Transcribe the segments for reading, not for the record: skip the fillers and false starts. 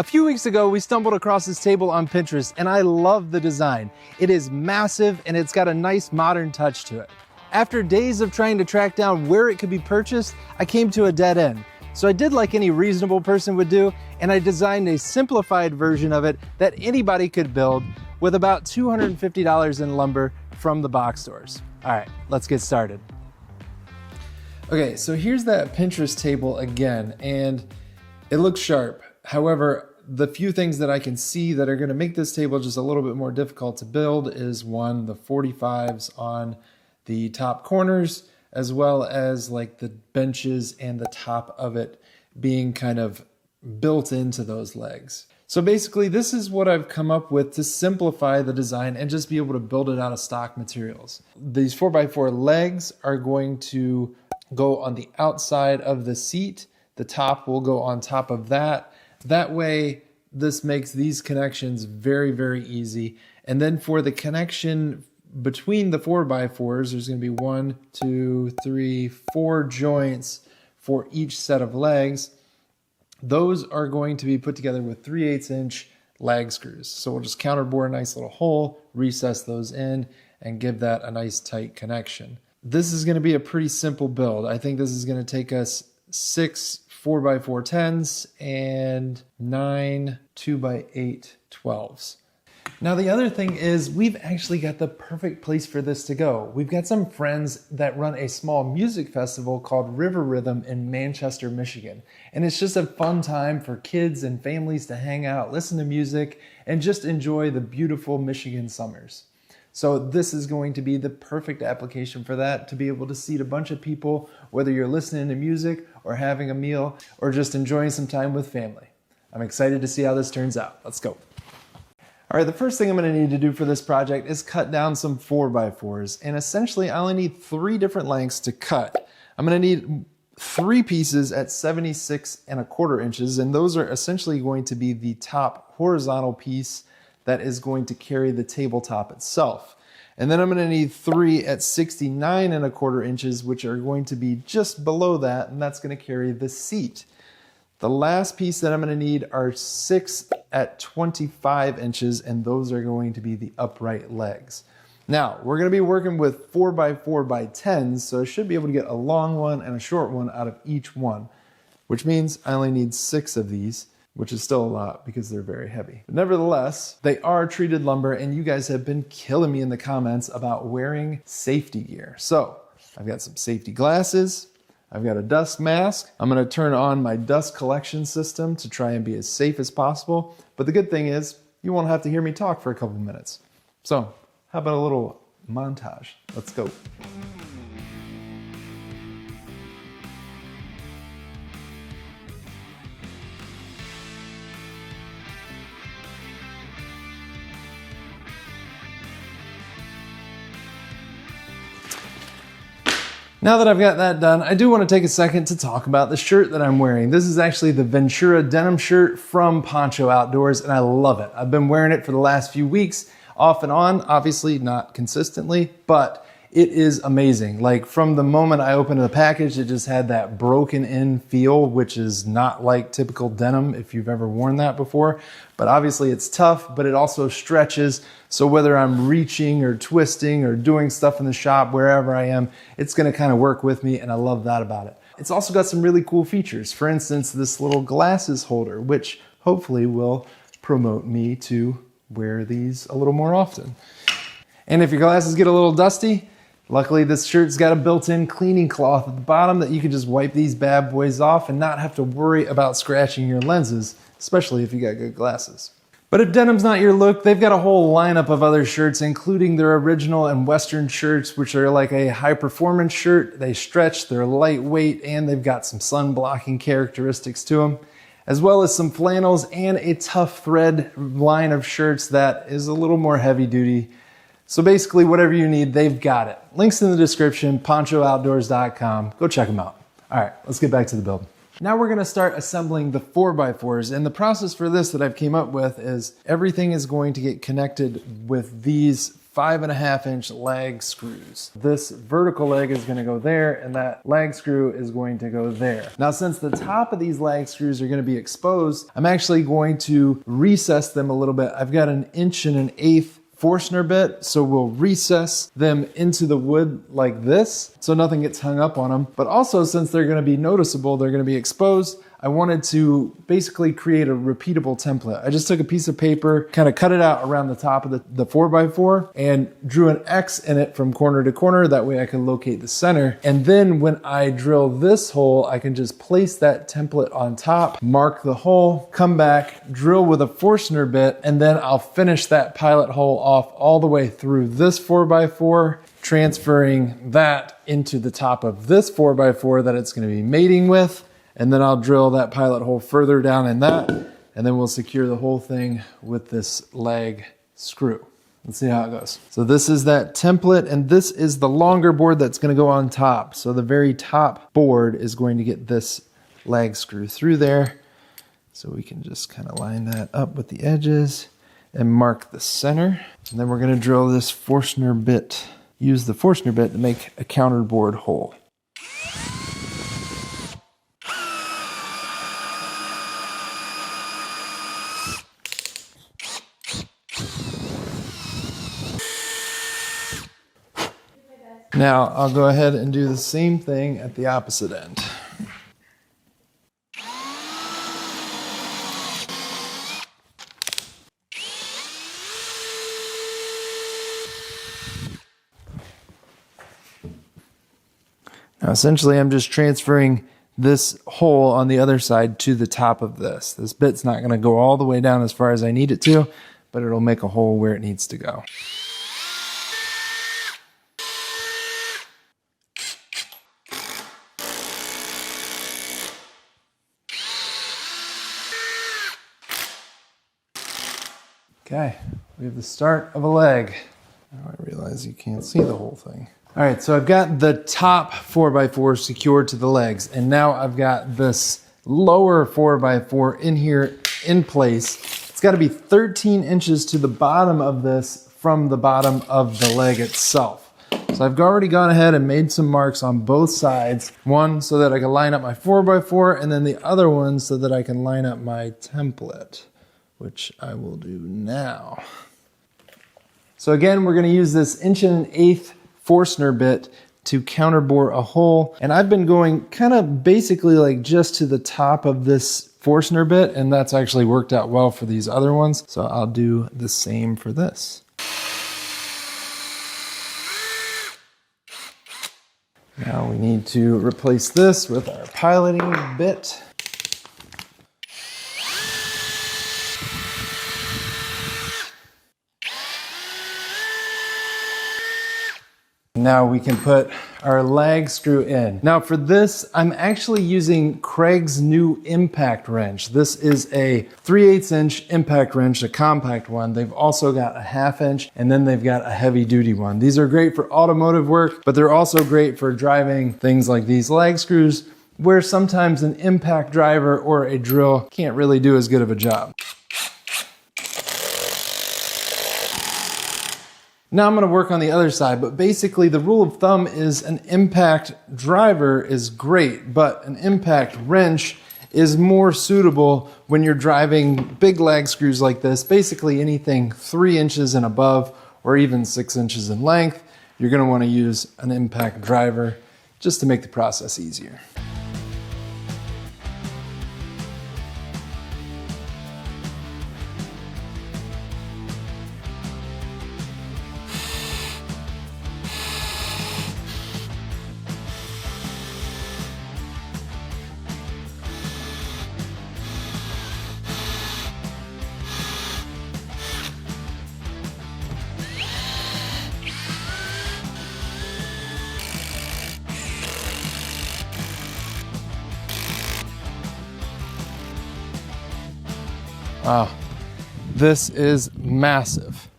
A few weeks ago, we stumbled across this table on Pinterest and I love the design. It is massive and it's got a nice modern touch to it. After days of trying to track down where it could be purchased, I came to a dead end. So I did like any reasonable person would do, and I designed a simplified version of it that anybody could build with about $250 in lumber from the box stores. All right, let's get started. Okay, so here's that Pinterest table again, and it looks sharp. However, the few things that I can see that are going to make this table just a little bit more difficult to build is one, the 45s on the top corners, as well as like the benches and the top of it being kind of built into those legs. So basically this is what I've come up with to simplify the design and just be able to build it out of stock materials. These 4x4 legs are going to go on the outside of the seat. The top will go on top of that. That way, this makes these connections very, very easy. And then for the connection between the 4x4s, there's going to be 1, 2, 3, 4 joints for each set of legs. Those are going to be put together with 3/8" lag screws. So we'll just counterbore a nice little hole, recess those in, and give that a nice tight connection. This is going to be a pretty simple build. I think this is going to take us 6 4x4 10s and 9 2x8 12s. Now the other thing is we've actually got the perfect place for this to go. We've got some friends that run a small music festival called River Rhythm in Manchester, Michigan. And it's just a fun time for kids and families to hang out, listen to music, and just enjoy the beautiful Michigan summers. So this is going to be the perfect application for that, to be able to seat a bunch of people, whether you're listening to music or having a meal or just enjoying some time with family. I'm excited to see how this turns out. Let's go. All right, the first thing I'm going to need to do for this project is cut down some 4x4s. And essentially, I only need 3 different lengths to cut. I'm going to need 3 pieces at 76¼ inches, and those are essentially going to be the top horizontal piece that is going to carry the tabletop itself. And then I'm going to need 3 at 69¼ inches, which are going to be just below that, and that's going to carry the seat. The last piece that I'm going to need are 6 at 25 inches, and those are going to be the upright legs. Now, we're going to be working with 4x4x10s, so I should be able to get a long one and a short one out of each one, which means I only need 6 of these, which is still a lot because they're very heavy. But nevertheless, they are treated lumber, and you guys have been killing me in the comments about wearing safety gear. So I've got some safety glasses. I've got a dust mask. I'm going to turn on my dust collection system to try and be as safe as possible. But the good thing is you won't have to hear me talk for a couple minutes. So how about a little montage? Let's go. Now that I've got that done, I do want to take a second to talk about the shirt that I'm wearing. This is actually the Ventura denim shirt from Poncho Outdoors, and I love it. I've been wearing it for the last few weeks, off and on, obviously not consistently, but it is amazing. Like from the moment I opened the package, it just had that broken in feel, which is not like typical denim if you've ever worn that before. But obviously it's tough, but it also stretches. So whether I'm reaching or twisting or doing stuff in the shop, wherever I am, it's gonna kind of work with me, and I love that about it. It's also got some really cool features. For instance, this little glasses holder, which hopefully will promote me to wear these a little more often. And if your glasses get a little dusty, luckily this shirt's got a built-in cleaning cloth at the bottom that you can just wipe these bad boys off and not have to worry about scratching your lenses, especially if you got good glasses. But if denim's not your look, they've got a whole lineup of other shirts, including their original and Western shirts, which are like a high-performance shirt. They stretch, they're lightweight, and they've got some sun-blocking characteristics to them, as well as some flannels and a tough thread line of shirts that is a little more heavy-duty. So basically, whatever you need, they've got it. Links in the description, ponchooutdoors.com. Go check them out. All right, let's get back to the build. Now we're gonna start assembling the 4x4s, and the process for this that I've came up with is everything is going to get connected with these 5.5-inch lag screws. This vertical leg is gonna go there, and that lag screw is going to go there. Now, since the top of these lag screws are gonna be exposed, I'm actually going to recess them a little bit. I've got an 1.125" Forstner bit, so we'll recess them into the wood like this, so nothing gets hung up on them. But also, since they're gonna be noticeable, they're gonna be exposed, I wanted to basically create a repeatable template. I just took a piece of paper, kind of cut it out around the top of the 4x4 and drew an X in it from corner to corner. That way I can locate the center. And then when I drill this hole, I can just place that template on top, mark the hole, come back, drill with a Forstner bit, and then I'll finish that pilot hole off all the way through this 4x4, transferring that into the top of this 4x4 that it's gonna be mating with. And then I'll drill that pilot hole further down in that, and then we'll secure the whole thing with this lag screw. Let's see how it goes. So this is that template, and this is the longer board that's gonna go on top. So the very top board is going to get this lag screw through there. So we can just kind of line that up with the edges and mark the center. And then we're gonna drill this Forstner bit, use the Forstner bit to make a counterboard hole. Now I'll go ahead and do the same thing at the opposite end. Now essentially I'm just transferring this hole on the other side to the top of this. This bit's not going to go all the way down as far as I need it to, but it'll make a hole where it needs to go. Okay, we have the start of a leg. Now I realize you can't see the whole thing. All right, so I've got the top 4x4 secured to the legs, and now I've got this lower 4x4 in here in place. It's got to be 13 inches to the bottom of this from the bottom of the leg itself. So I've already gone ahead and made some marks on both sides. One so that I can line up my 4x4, and then the other one so that I can line up my template, which I will do now. So again, we're going to use this 1.125" Forstner bit to counterbore a hole. And I've been going kind of basically like just to the top of this Forstner bit, and that's actually worked out well for these other ones. So I'll do the same for this. Now we need to replace this with our piloting bit. Now we can put our lag screw in. Now for this, I'm actually using Craig's new impact wrench. This is a 3/8 inch impact wrench, a compact one. They've also got a 1/2 inch, and then they've got a heavy duty one. These are great for automotive work, but they're also great for driving things like these lag screws, where sometimes an impact driver or a drill can't really do as good of a job. Now I'm going to work on the other side, but basically the rule of thumb is an impact driver is great, but an impact wrench is more suitable when you're driving big lag screws like this, basically anything 3 inches and above, or even 6 inches in length. You're going to want to use an impact driver just to make the process easier. Wow, this is massive,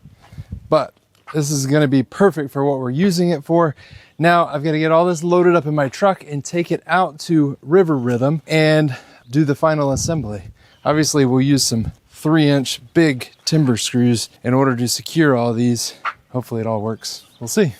but this is going to be perfect for what we're using it for. Now I've got to get all this loaded up in my truck and take it out to River Rhythm and do the final assembly. Obviously we'll use some 3-inch big timber screws in order to secure all these hopefully it all works. We'll see.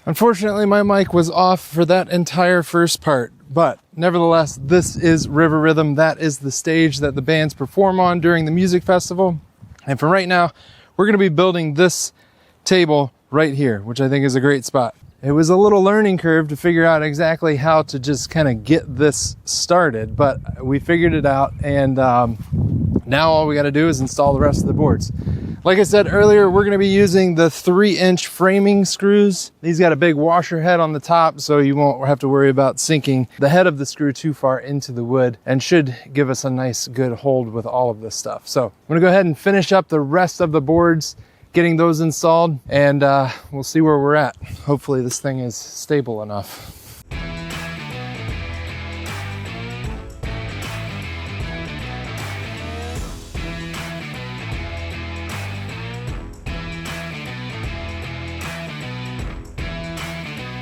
Unfortunately, my mic was off for that entire first part, but nevertheless, this is River Rhythm. That is the stage that the bands perform on during the music festival. And for right now, we're going to be building this table right here, which I think is a great spot. It was a little learning curve to figure out exactly how to just kind of get this started, but we figured it out, and now all we got to do is install the rest of the boards. Like I said earlier, we're going to be using the 3-inch framing screws. These got a big washer head on the top, so you won't have to worry about sinking the head of the screw too far into the wood, and should give us a nice good hold with all of this stuff. So I'm going to go ahead and finish up the rest of the boards, getting those installed, and we'll see where we're at. Hopefully this thing is stable enough.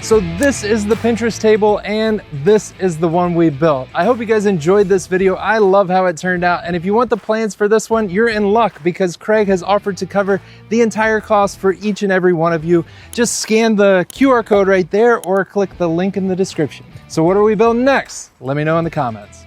So this is the Pinterest table, and this is the one we built. I hope you guys enjoyed this video. I love how it turned out. And if you want the plans for this one, you're in luck, because Craig has offered to cover the entire cost for each and every one of you. Just scan the QR code right there or click the link in the description. So what are we building next? Let me know in the comments.